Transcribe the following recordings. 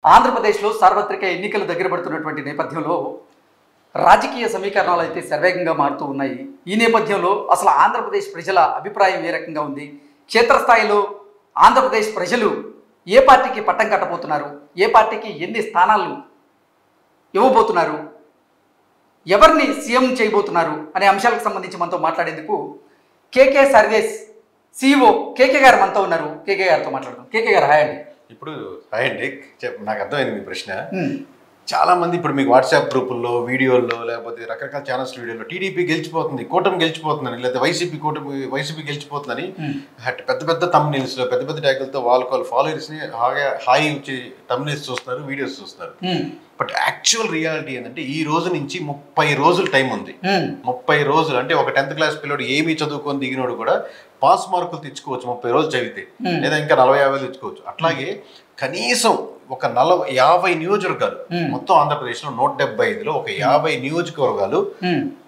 ఆంధ్రప్రదేశ్లో సార్వత్రిక ఎన్నికలు దగ్గర పడుతున్నటువంటి నేపథ్యంలో రాజకీయ సమీకరణాలు అయితే శరవేగంగా మారుతూ ఉన్నాయి. ఈ నేపథ్యంలో అసలు ఆంధ్రప్రదేశ్ ప్రజల అభిప్రాయం ఏ రకంగా ఉంది? క్షేత్రస్థాయిలో ఆంధ్రప్రదేశ్ ప్రజలు ఏ పార్టీకి పట్టం కట్టబోతున్నారు? ఏ పార్టీకి ఎన్ని స్థానాలు ఇవ్వబోతున్నారు? ఎవరిని సీఎం చేయబోతున్నారు అనే అంశాలకు సంబంధించి మనతో మాట్లాడేందుకు కేకే సర్వీస్ CEO కేకే గారు మనతో ఉన్నారు. కేకే గారితో మాట్లాడదాం. కేకే గారు హాయ్ అండి. ఇప్పుడు హాయ్ అండి, నాకు అర్థమైంది మీ ప్రశ్న. చాలా మంది ఇప్పుడు మీకు వాట్సాప్ గ్రూపుల్లో వీడియోల్లో లేకపోతే రకరకాల ఛానల్స్ వీడియోలో టీడీపీ గెలిచిపోతుంది, కూటమి గెలిచిపోతుందని, లేకపోతే వైసీపీ గెలిచిపోతుందని పెద్ద పెద్ద తమ్నెయిల్స్లో పెద్ద పెద్ద ట్యాగులతో వాళ్ళ ఫాలోవర్స్ని హాయి వచ్చి తమ్నెయిల్స్ చూస్తున్నారు, వీడియోస్ చూస్తున్నారు. బట్ యాక్చువల్ రియాలిటీ ఏంటంటే ఈ రోజు నుంచి 30 రోజులు టైం ఉంది. 30 రోజులు అంటే ఒక 10th క్లాస్ పిల్లడు ఏమీ చదువుకొని దిగినోడు కూడా పాస్ మార్కులు తెచ్చుకోవచ్చు 30 రోజులు చదివితే, లేదా ఇంకా 40-50 తెచ్చుకోవచ్చు. అట్లాగే కనీసం ఒక 50 నియోజకవర్గాలు మొత్తం ఆంధ్రప్రదేశ్లో 175లో ఒక 50 నియోజకవర్గాలు,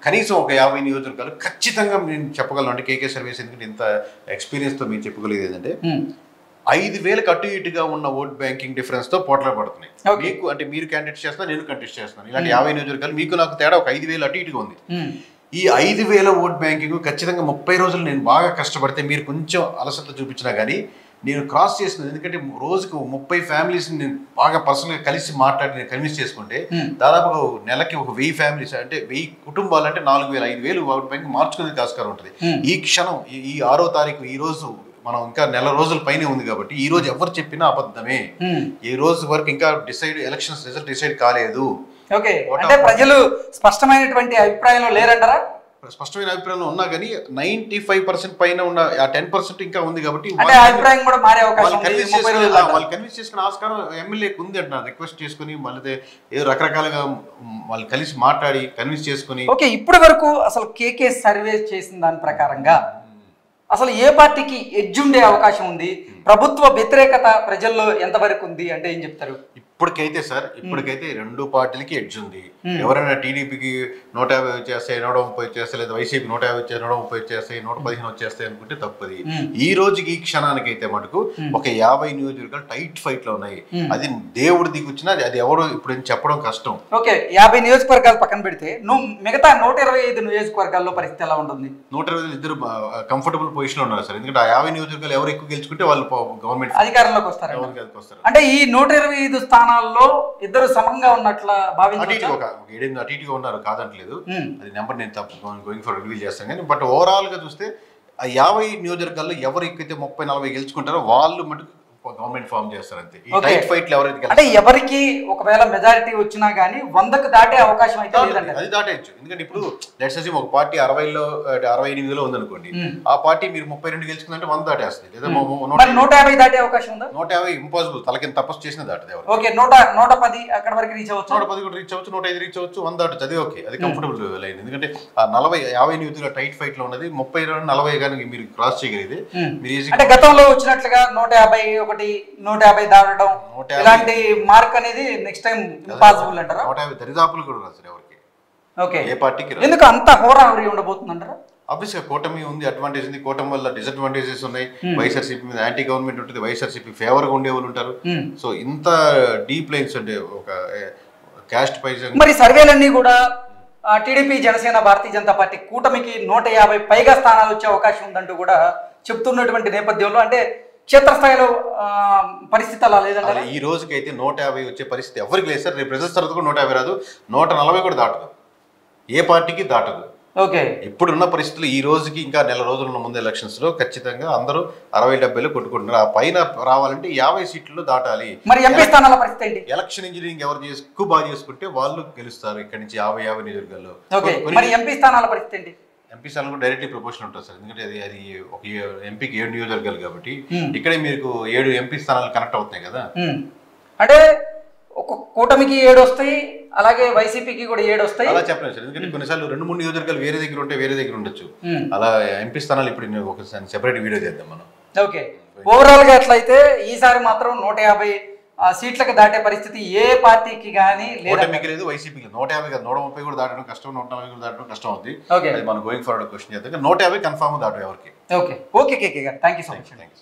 కనీసం ఒక 50 నియోజకవర్గాలు ఖచ్చితంగా నేను చెప్పగలను. అంటే కేకే సర్వీస్ ఎందుకంటే ఇంత ఎక్స్పీరియన్స్తో మీరు చెప్పగలిగేది ఏంటంటే 5,000 అటు ఇటుగా ఉన్న ఓట్ బ్యాంకింగ్ డిఫరెన్స్ తో పోట్లా పడుతున్నాయి. మీకు అంటే మీరు క్యాండిడేట్ చేస్తున్నారు, నేను కంటెస్ట్ చేస్తున్నాను. ఇలాంటి 50 నియోజకవర్గాలు మీకు నాకు తేడా ఒక 5,000 అటు ఇటుగా ఉంది. ఈ 5,000 ఓట్ బ్యాంకింగ్ ఖచ్చితంగా 30 రోజులు నేను బాగా కష్టపడితే మీరు కొంచెం అలసట చూపించినా కానీ నేను క్రాస్ చేస్తున్నాను. ఎందుకంటే రోజుకు 30 ఫ్యామిలీస్ నేను బాగా పర్సనల్గా కలిసి మాట్లాడి నేను కన్విన్స్ చేసుకుంటే దాదాపు నెలకి ఒక 1000 ఫ్యామిలీస్ అంటే 1000 కుటుంబాలు అంటే 4,000-5,000 ఓట్ బ్యాంక్ మార్చుకునేందుకు ఆస్కారం ఉంటుంది. ఈ క్షణం ఈ 6వ తారీఖు ఈ రోజు మనం ఇంకా నెల రోజుల పైనే ఉంది కాబట్టి ఈ రోజు ఎవరు చెప్పినా అబద్ధమే. ఈ రోజు వరకు ఇంకా ఎలక్షన్స్ రిజల్ట్ డిసైడ్ కాలేదు. ఓకే, అంటే ప్రజలు స్పష్టమైనటువంటి అభిప్రాయంలో లేరంటారా? స్పష్టమైన అభిప్రాయంలో ఉన్నా కానీ 95% పైన ఉన్న ఆ 10% ఇంకా ఉంది కాబట్టి అభిప్రాయం కూడా మారే అవకాశం వాళ్ళు కన్విన్స్ చేసుకుని ఆస్కారం ఎమ్మెల్యేకి ఉంది అంటున్నారు. రిక్వెస్ట్ చేసుకుని మళ్ళీ ఏదో రకరకాలుగా వాళ్ళు కలిసి మాట్లాడి కన్విన్స్ చేసుకుని. ఓకే, ఇప్పటి వరకు అసలు కేకే సర్వే చేసిన దాని ప్రకారంగా అసలు ఏ పార్టీకి ఎడ్జ్ ఉండే అవకాశం ఉంది? ప్రభుత్వ వ్యతిరేకత ప్రజల్లో ఎంతవరకు ఉంది అంటే ఏం చెప్తారు? ఇప్పటికైతే రెండు పార్టీలకి ఎడ్జ్ ఉంది. ఎవరైనా టీడీపీకి 150 వచ్చేస్తాయి, 130 వచ్చేస్తాయి, లేదా వైసీపీ 150 వచ్చేస్తాయి, 130 వచ్చేస్తాయి, 115 వచ్చేస్తాయి అనుకుంటే తప్పది. ఈ రోజుకి ఈ క్షణానికైతే మటుకు ఒక 50 నియోజకవర్గాలు టైట్ ఫైట్ లో ఉన్నాయి. అది దేవుడి దిగొచ్చినా అది ఎవరు ఇప్పుడు చెప్పడం కష్టం. ఓకే, 50 నియోజకవర్గాలు పక్కన పెడితే నువ్వు మిగతా 125 నియోజకవర్గాల్లో పరిస్థితి ఎలా ఉంటుంది? 125 ఇద్దరు కంఫర్టబుల్ పొజిషన్ లో ఉన్నారు సార్. ఎందుకంటే ఆ 50 నియోజకవర్గాలు ఎవరు ఎక్కువ గెలుచుకుంటే వాళ్ళు గవర్నమెంట్ అధికారంలోకి వస్తారు. అంటే ఈ 125 స్థానాల్లో ఇద్దరు సమంగా ఉన్నట్ల భావించారు. ఒక 7 అటు ఇటుగా ఉన్నారు కాదంటలేదు. అది నెంబర్ నేను తప్పు గోయింగ్ ఫర్ రివీల్ చేస్తాను కానీ బట్ ఓవరాల్ గా చూస్తే ఆ 50 నియోజకవర్గాల్లో ఎవరు ఎక్కువైతే 30-40 గెలుచుకుంటారో వాళ్ళు మటుకు గవర్నమెంట్ ఫామ్ చేస్తారు అంతే. ఈ టైట్ ఫైట్ లో ఎవరైతే అంటే ఎవరికి ఒకవేళ మెజారిటీ వచ్చినా గానీ 100కు దాటే అవకాశం అయితే అది దాటేయచ్చు. ఎందుకంటే ఇప్పుడు లెట్స్ అస్యూమ్ ఒక పార్టీ 68లో ఉందనుకోండి, ఆ పార్టీ మీరు 32 గెలుచుకుందంటే 100 దాటేస్తుంది. లేదా 150 దాటే అవకాశం ఉందా? 150 ఇంపాసిబుల్. తలకింద తపస్సు చేసిన దాటది ఎవరు. ఓకే, 110 అక్కడ వరకు రీచ్ అవ్వచ్చు, 110 కూడా రీచ్ అవ్వచ్చు, 105 రీచ్ అవ్వచ్చు, 100 దాటచ్చు. అది ఓకే, అది కంఫర్టబుల్ లైన్. ఎందుకంటే ఆ 40-50 నియోజకవర్గాల టైట్ ఫైట్ లో ఉన్నది 30-40 కానీ మీరు క్రాస్ చేయగలిగితే మీరు ఈజీ. అంటే గతంలో వచ్చినట్లుగా 150 దాటడం ఇలాంటి మార్క్ అనేది నెక్స్ట్ టైం ఇంపాసిబుల్ అంటారా? 150 దరిదాపులు కూడా రాదు ఎవరికి. ఓకే, ఏ పార్టీకి ఎందుకు అంత హోరాహోరీ ఉండబోతుంది అంటారా? ఆబ్వియస్ గా కూటమి ఉంది, అడ్వాంటేజ్ ఉంది. కూటమి వల్ల డిసడ్వాంటేజెస్ ఉన్నాయి. వైఎస్ఆర్సీపీ మీద యాంటీ గవర్నమెంట్ ఉంటుంది, వైఎస్ఆర్సీపీ ఫేవర్ గా ఉండే వాళ్ళు ఉంటారు. సో ఇంత డీప్ లైన్స్ అంటే ఒక క్యాస్ట్ పైజ్. మరి సర్వేలన్నీ కూడా టీడీపీ, జనసేన, భారతీయ జనతా పార్టీ కూటమికి 150 పైగా స్థానాలు వచ్చే అవకాశం ఉందంటూ కూడా చెప్తున్నటువంటి నేపథ్యంలో అంటే క్షేత్రస్థాయిలో పరిస్థితి అలా లేదంటే ఈ రోజుకైతే 150 వచ్చే పరిస్థితి ఎవరికి లేదు సార్. రేపు రిజల్ట్స్ తర్వాత కూడా 150 రాదు, 140 కూడా దాటదు, ఏ పార్టీకి దాటదు. ఓకే, ఇప్పుడున్న పరిస్థితులు ఈ రోజుకి ఇంకా నెల రోజులున్న ముందు ఎలక్షన్స్ లో ఖచ్చితంగా అందరూ 60-70లో కొట్టుకుంటున్నారు. ఆ పైన రావాలంటే 50 సీట్లలో దాటాలి. మరి ఎంపీ స్థానాల పరిస్థితి ఏంటి? ఎలక్షన్ ఇంజనీరింగ్ ఎవరు ఎక్కువ బాగా చేసుకుంటే వాళ్ళు గెలుస్తారు. ఇక్కడ నుంచి 50 నియోజకవర్గాల్లో. మరి ఎంపీ స్థానాల పరిస్థితి ఏంటి? ఎంపీ స్థానాలు కూడా డైరెక్ట్లీ ప్రపోర్షన్ ఉంటుంది సార్. ఎందుకంటే అది ఒక ఎంపీకి 7 నియోజకవర్గాలు కాబట్టి ఇక్కడే మీకు 7 ఎంపీ స్థానాలు కనెక్ట్ అవుతున్నాయి కదా. అంటే ఒక కూటమికి 7 వస్తాయి, అలాగే వైసీపీకి కూడా 7 వస్తాయి. అలా చెప్పలేదు సార్. ఎందుకంటే కొన్నిసార్లు 2-3 నియోజకవర్గాలు వేరే దగ్గర ఉంటే వేరే దగ్గర ఉండొచ్చు. అలా ఎంపీ స్థానాలు ఇప్పుడు ఒక సెపరేట్ వీడియో చేద్దాం మనం. ఓకే, ఓవరాల్ గా ఎట్లయితే ఈసారి మాత్రం 150 సీట్లకు దాటే పరిస్థితి ఏ పార్టీకి కానీ లేదు, వైసీపీకి 150 కాదు, 130 కూడా దాటడం కష్టం, 140 కూడా దాటడం కష్టం అవుతుంది. అది మనం గోయింగ్ ఫార్వర్డ్ క్వశ్చన్ చేద్దాం. 150 కన్ఫర్మ్ దాటు ఎవరికి. ఓకే, కేకే గారు, థ్యాంక్ యూ సో మచ్.